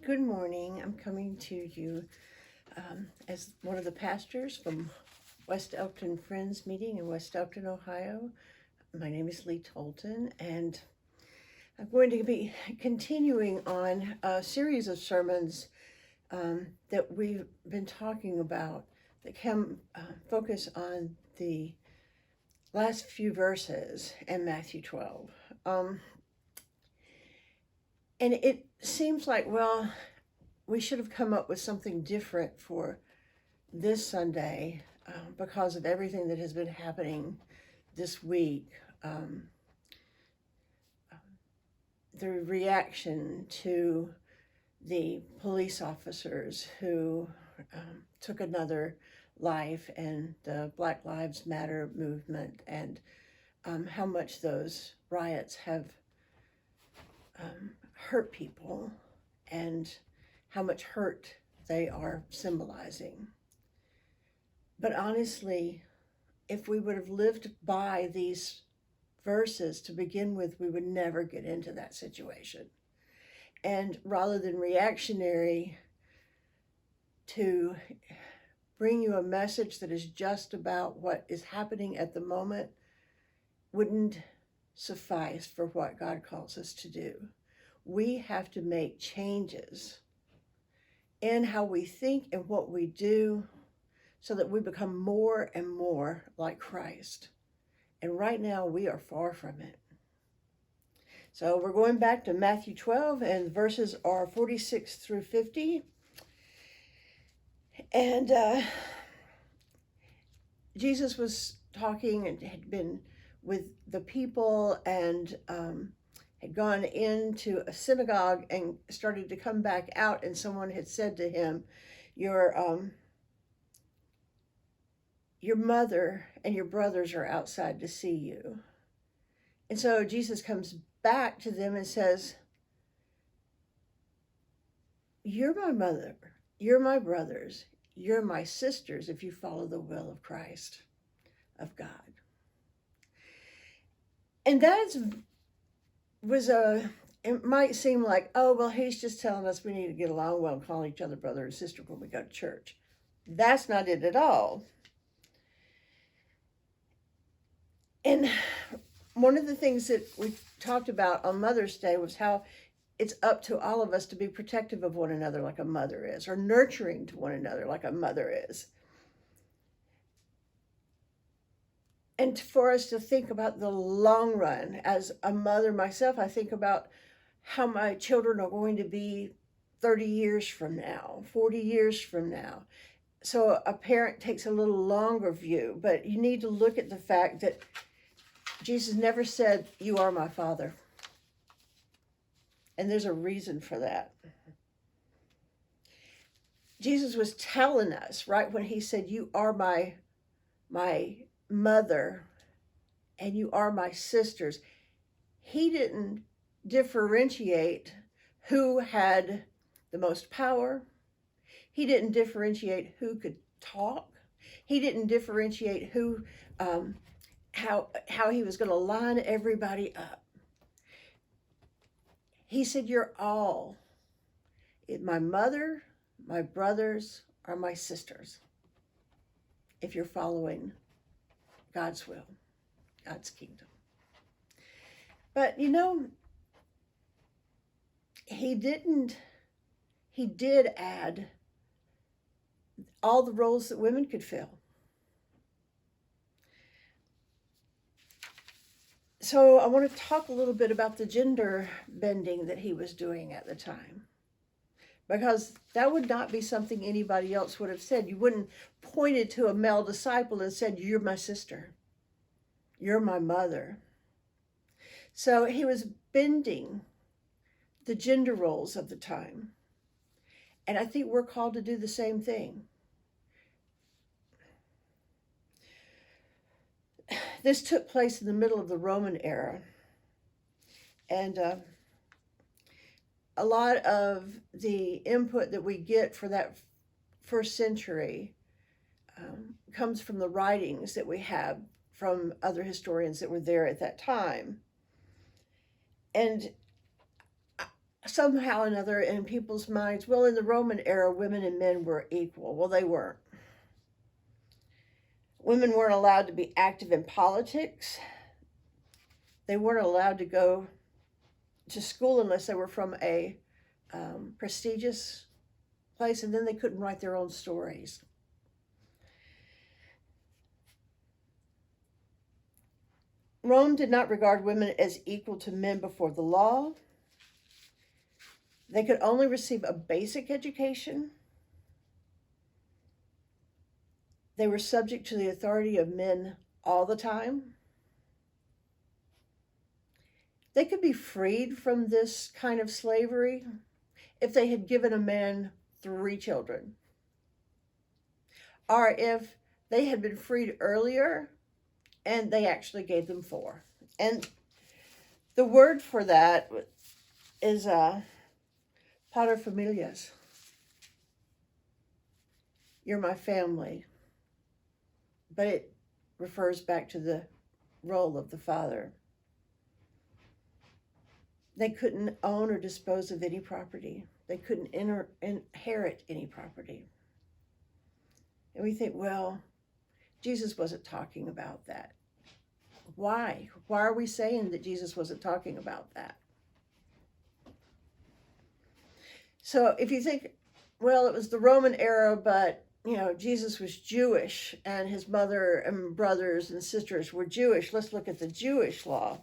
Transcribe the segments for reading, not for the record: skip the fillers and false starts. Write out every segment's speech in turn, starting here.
Good morning. I'm coming to you as one of the pastors from West Elkton Friends Meeting in West Elkton, Ohio. My name is Leigh Tolton, and I'm going to be continuing on a series of sermons that we've been talking about that can focus on the last few verses in Matthew 12. And it seems like, well, we should have come up with something different for this Sunday because of everything that has been happening this week. The reaction to the police officers who took another life, and the Black Lives Matter movement, and how much those riots have hurt people, and how much hurt they are symbolizing. But honestly, if we would have lived by these verses to begin with, we would never get into that situation. And rather than reactionary, to bring you a message that is just about what is happening at the moment wouldn't suffice for what God calls us to do. We have to make changes in how we think and what we do so that we become more and more like Christ. And right now we are far from it. So we're going back to Matthew 12, and the verses are 46 through 50. And Jesus was talking and had been with the people, and had gone into a synagogue and started to come back out, and someone had said to him, your mother and your brothers are outside to see you. And so Jesus comes back to them and says, you're my mother, you're my brothers, you're my sisters if you follow the will of Christ, of God. And it might seem like, oh, well, he's just telling us we need to get along well and call each other brother and sister when we go to church. That's not it at all. And one of the things that we talked about on Mother's Day was how it's up to all of us to be protective of one another like a mother is, or nurturing to one another like a mother is. And for us to think about the long run. As a mother myself, I think about how my children are going to be 30 years from now, 40 years from now. So a parent takes a little longer view, but you need to look at the fact that Jesus never said, you are my father. And there's a reason for that. Jesus was telling us right when he said, you are my mother and you are my sisters. He didn't differentiate who had the most power. He didn't differentiate who could talk. He didn't differentiate who, how he was going to line everybody up. He said, you're all my mother, my brothers, or my sisters, if you're following God's will, God's kingdom. But he did add all the roles that women could fill. So I want to talk a little bit about the gender bending that he was doing at the time, because that would not be something anybody else would have said. You wouldn't pointed to a male disciple and said, you're my sister, you're my mother. So he was bending the gender roles of the time. And I think we're called to do the same thing. This took place in the middle of the Roman era. And a lot of the input that we get for that first century comes from the writings that we have from other historians that were there at that time. And somehow or another in people's minds, well, in the Roman era, women and men were equal. Well, they weren't. Women weren't allowed to be active in politics. They weren't allowed to go to school unless they were from a prestigious place, and then they couldn't write their own stories. Rome did not regard women as equal to men before the law. They could only receive a basic education. They were subject to the authority of men all the time. They could be freed from this kind of slavery if they had given a man 3 children, or if they had been freed earlier and they actually gave them 4. And the word for that is paterfamilias. You're my family. But it refers back to the role of the father. They couldn't own or dispose of any property. They couldn't inherit any property. And we think, well, Jesus wasn't talking about that. Why? Why are we saying that Jesus wasn't talking about that? So if you think, well, it was the Roman era, but Jesus was Jewish and his mother and brothers and sisters were Jewish. Let's look at the Jewish law.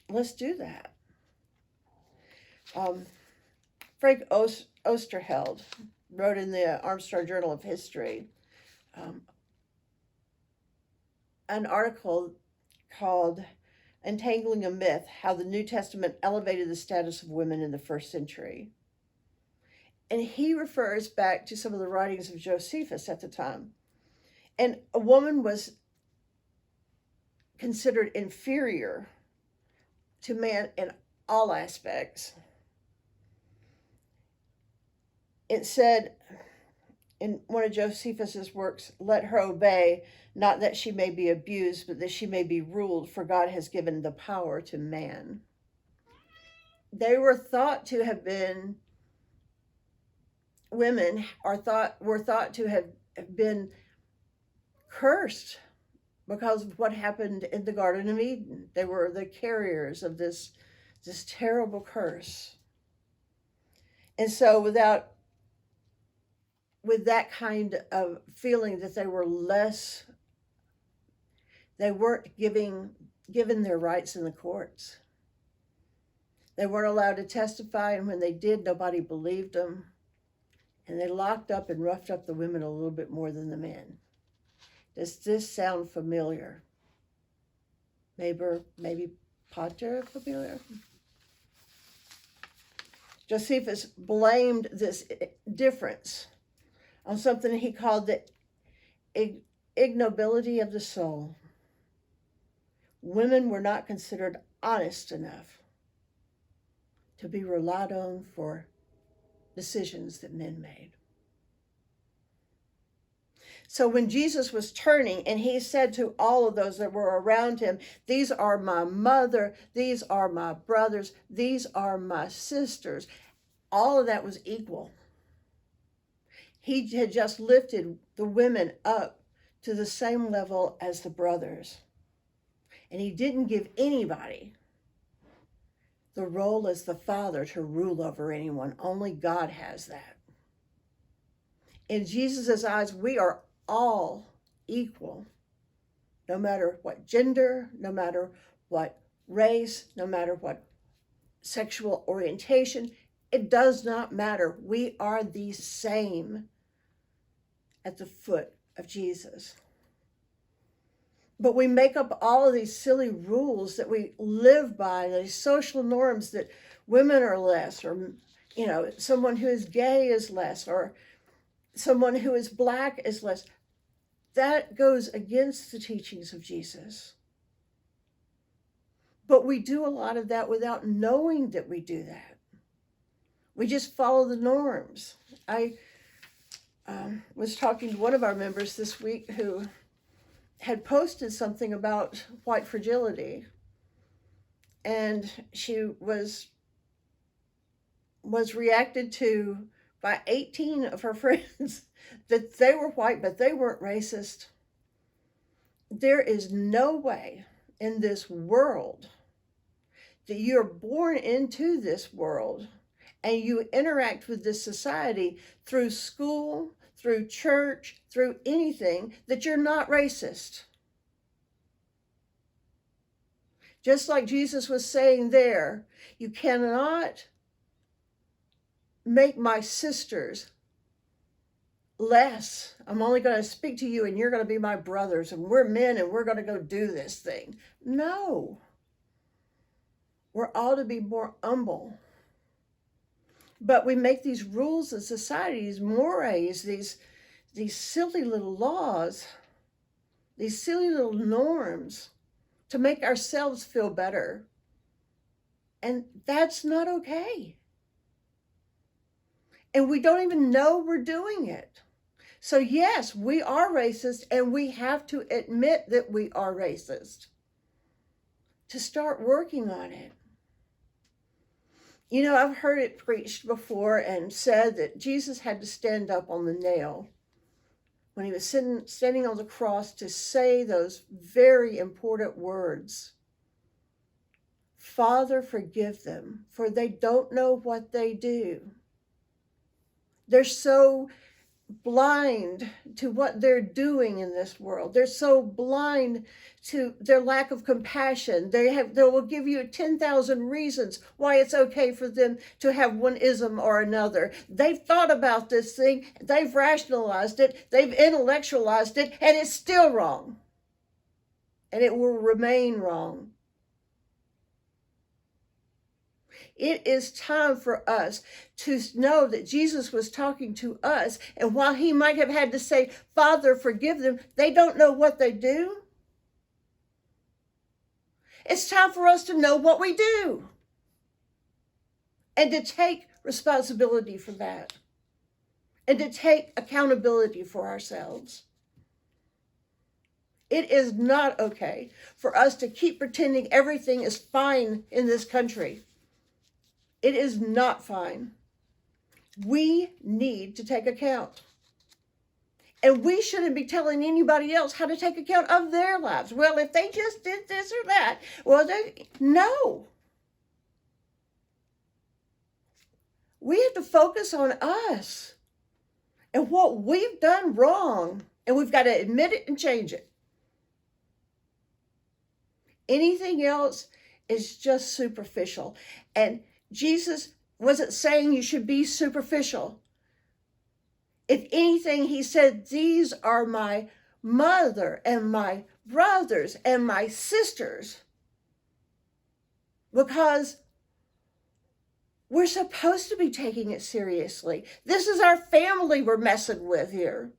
Let's do that. Frank Osterheld wrote in the Armstrong Journal of History an article called Untangling a Myth, How the New Testament Elevated the Status of Women in the First Century. And he refers back to some of the writings of Josephus at the time. And a woman was considered inferior to man in all aspects. It said in one of Josephus's works, let her obey, not that she may be abused, but that she may be ruled, for God has given the power to man. They were thought to have been women were thought to have been cursed because of what happened in the Garden of Eden. They were the carriers of this terrible curse. And so with that kind of feeling that they were less, they weren't given their rights in the courts. They weren't allowed to testify, and when they did, nobody believed them. And they locked up and roughed up the women a little bit more than the men. Does this sound familiar? Maybe pater familiar? Josephus blamed this difference on something he called the ignobility of the soul. Women were not considered honest enough to be relied on for decisions that men made. So when Jesus was turning and he said to all of those that were around him, these are my mother, these are my brothers, these are my sisters, all of that was equal. He had just lifted the women up to the same level as the brothers. And he didn't give anybody the role as the father to rule over anyone. Only God has that. In Jesus' eyes, we are all equal, no matter what gender, no matter what race, no matter what sexual orientation. It does not matter. We are the same at the foot of Jesus. But we make up all of these silly rules that we live by, these social norms that women are less, or, someone who is gay is less, or someone who is black is less. That goes against the teachings of Jesus. But we do a lot of that without knowing that we do that. We just follow the norms. I was talking to one of our members this week who had posted something about white fragility. And she was was reacted to by 18 of her friends that they were white, but they weren't racist. There is no way in this world that you're born into this world and you interact with this society through school, through church, through anything, that you're not racist. Just like Jesus was saying there, you cannot make my sisters less. I'm only going to speak to you and you're going to be my brothers and we're men and we're going to go do this thing. No. We're all to be more humble. But we make these rules in society, these mores, these silly little laws, these silly little norms to make ourselves feel better. And that's not okay. And we don't even know we're doing it. So yes, we are racist, and we have to admit that we are racist to start working on it. You know, I've heard it preached before and said that Jesus had to stand up on the nail when he was standing on the cross to say those very important words. Father, forgive them, for they don't know what they do. They're so blind to what they're doing in this world. They're so blind to their lack of compassion. They will give you 10,000 reasons why it's okay for them to have one ism or another. They've thought about this thing, they've rationalized it, they've intellectualized it, and it's still wrong. And it will remain wrong. It is time for us to know that Jesus was talking to us, and while he might have had to say, Father, forgive them, they don't know what they do. It's time for us to know what we do and to take responsibility for that and to take accountability for ourselves. It is not okay for us to keep pretending everything is fine in this country. It is not fine. We need to take account. And we shouldn't be telling anybody else how to take account of their lives. Well, if they just did this or that, no. We have to focus on us and what we've done wrong, and we've got to admit it and change it. Anything else is just superficial. And Jesus wasn't saying you should be superficial. If anything, he said, these are my mother and my brothers and my sisters, because we're supposed to be taking it seriously. This is our family we're messing with here.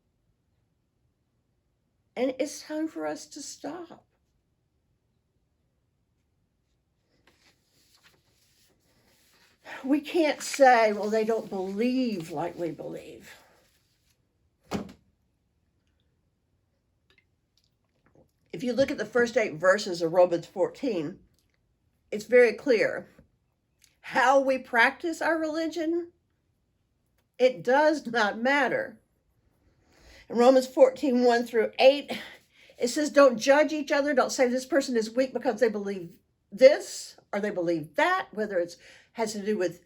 And it's time for us to stop. We can't say, well, they don't believe like we believe. If you look at the first 8 verses of Romans 14, it's very clear. How we practice our religion, it does not matter. In Romans 14, 1 through 8, it says, don't judge each other. Don't say this person is weak because they believe this or they believe that, whether it has to do with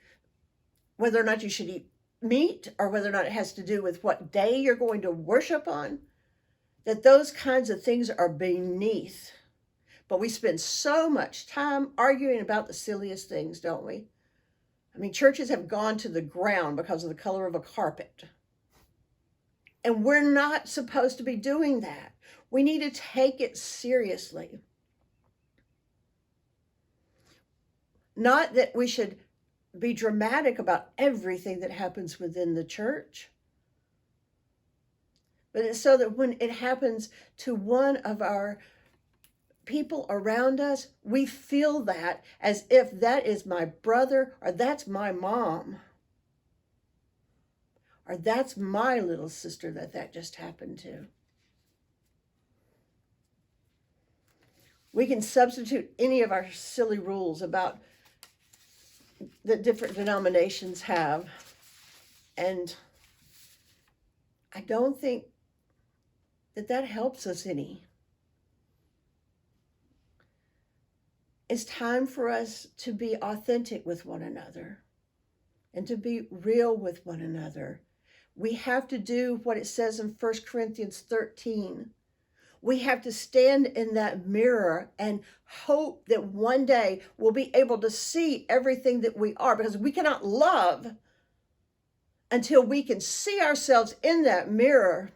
whether or not you should eat meat or whether or not it has to do with what day you're going to worship on, that those kinds of things are beneath. But we spend so much time arguing about the silliest things, don't we? I mean, churches have gone to the ground because of the color of a carpet. And we're not supposed to be doing that. We need to take it seriously. Not that we should be dramatic about everything that happens within the church, but it's so that when it happens to one of our people around us, we feel that as if that is my brother, or that's my mom, or that's my little sister that just happened to. We can substitute any of our silly rules about that different denominations have. And I don't think that helps us any. It's time for us to be authentic with one another and to be real with one another. We have to do what it says in 1 Corinthians 13. We have to stand in that mirror and hope that one day we'll be able to see everything that we are, because we cannot love until we can see ourselves in that mirror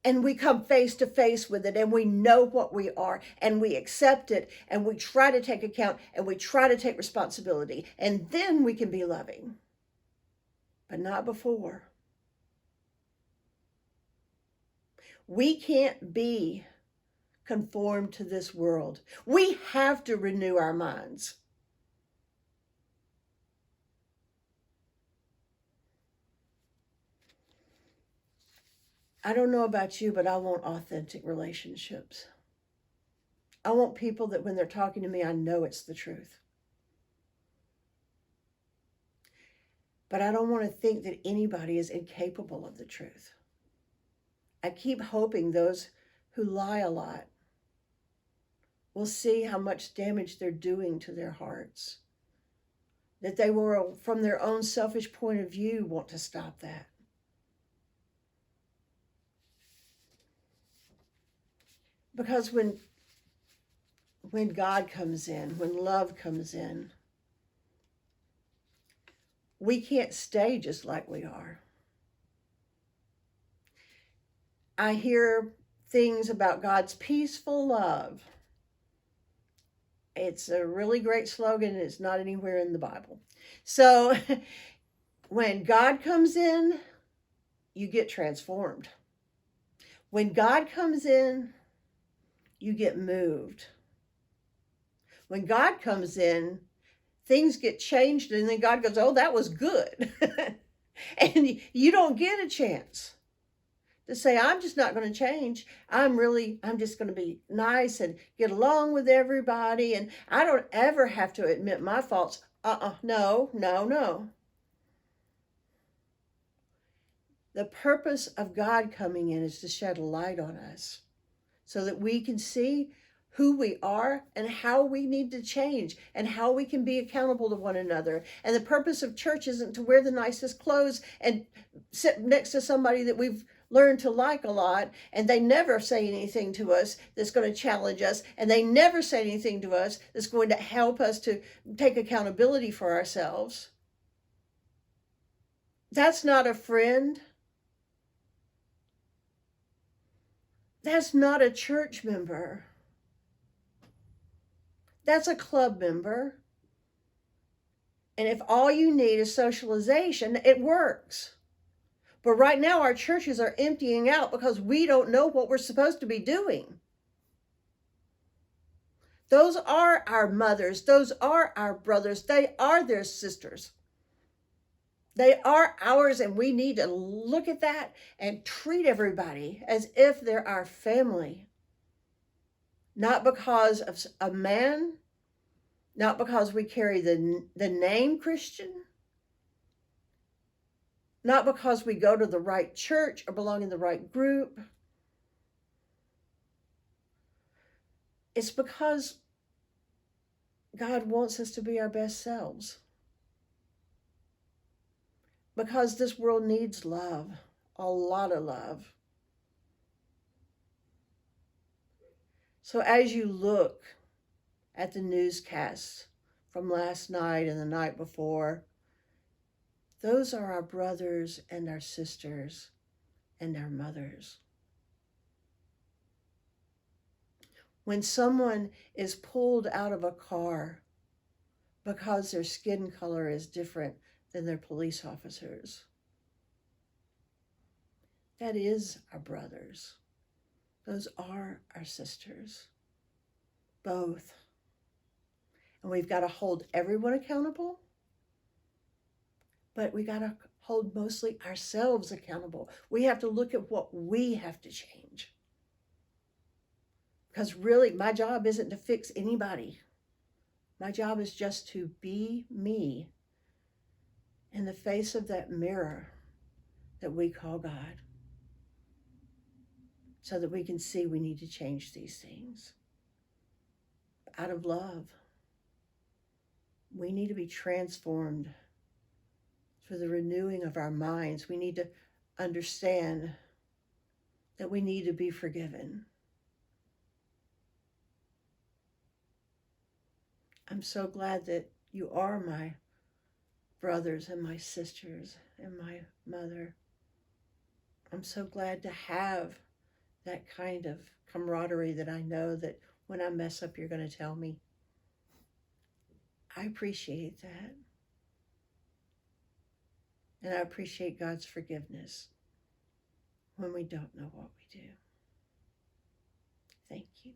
and we come face to face with it and we know what we are and we accept it and we try to take account and we try to take responsibility, and then we can be loving, but not before. We can't be conformed to this world. We have to renew our minds. I don't know about you, but I want authentic relationships. I want people that when they're talking to me, I know it's the truth. But I don't want to think that anybody is incapable of the truth. I keep hoping those who lie a lot will see how much damage they're doing to their hearts, that they will, from their own selfish point of view, want to stop that. Because when God comes in, when love comes in, we can't stay just like we are. I hear things about God's peaceful love. It's a really great slogan, and it's not anywhere in the Bible. So when God comes in, you get transformed. When God comes in, you get moved. When God comes in, things get changed, and then God goes, oh, that was good. And you don't get a chance to say, I'm just not going to change. I'm just going to be nice and get along with everybody. And I don't ever have to admit my faults. No. The purpose of God coming in is to shed a light on us so that we can see who we are and how we need to change and how we can be accountable to one another. And the purpose of church isn't to wear the nicest clothes and sit next to somebody that we've learned to like a lot, and they never say anything to us that's going to challenge us, and they never say anything to us that's going to help us to take accountability for ourselves. That's not a friend. That's not a church member. That's a club member. And if all you need is socialization, it works. But right now our churches are emptying out because we don't know what we're supposed to be doing. Those are our mothers. Those are our brothers. They are their sisters. They are ours, and we need to look at that and treat everybody as if they're our family. Not because of a man, not because we carry the name Christian, not because we go to the right church or belong in the right group. It's because God wants us to be our best selves. Because this world needs love, a lot of love. So as you look at the newscasts from last night and the night before, those are our brothers and our sisters and our mothers. When someone is pulled out of a car because their skin color is different than their police officers, that is our brothers. Those are our sisters, both. And we've got to hold everyone accountable, but we got to hold mostly ourselves accountable. We have to look at what we have to change. Because really, my job isn't to fix anybody. My job is just to be me in the face of that mirror that we call God, so that we can see we need to change these things. Out of love, we need to be transformed through the renewing of our minds. We need to understand that we need to be forgiven. I'm so glad that you are my brothers and my sisters and my mother. I'm so glad to have that kind of camaraderie that I know that when I mess up, you're going to tell me. I appreciate that. And I appreciate God's forgiveness when we don't know what we do. Thank you.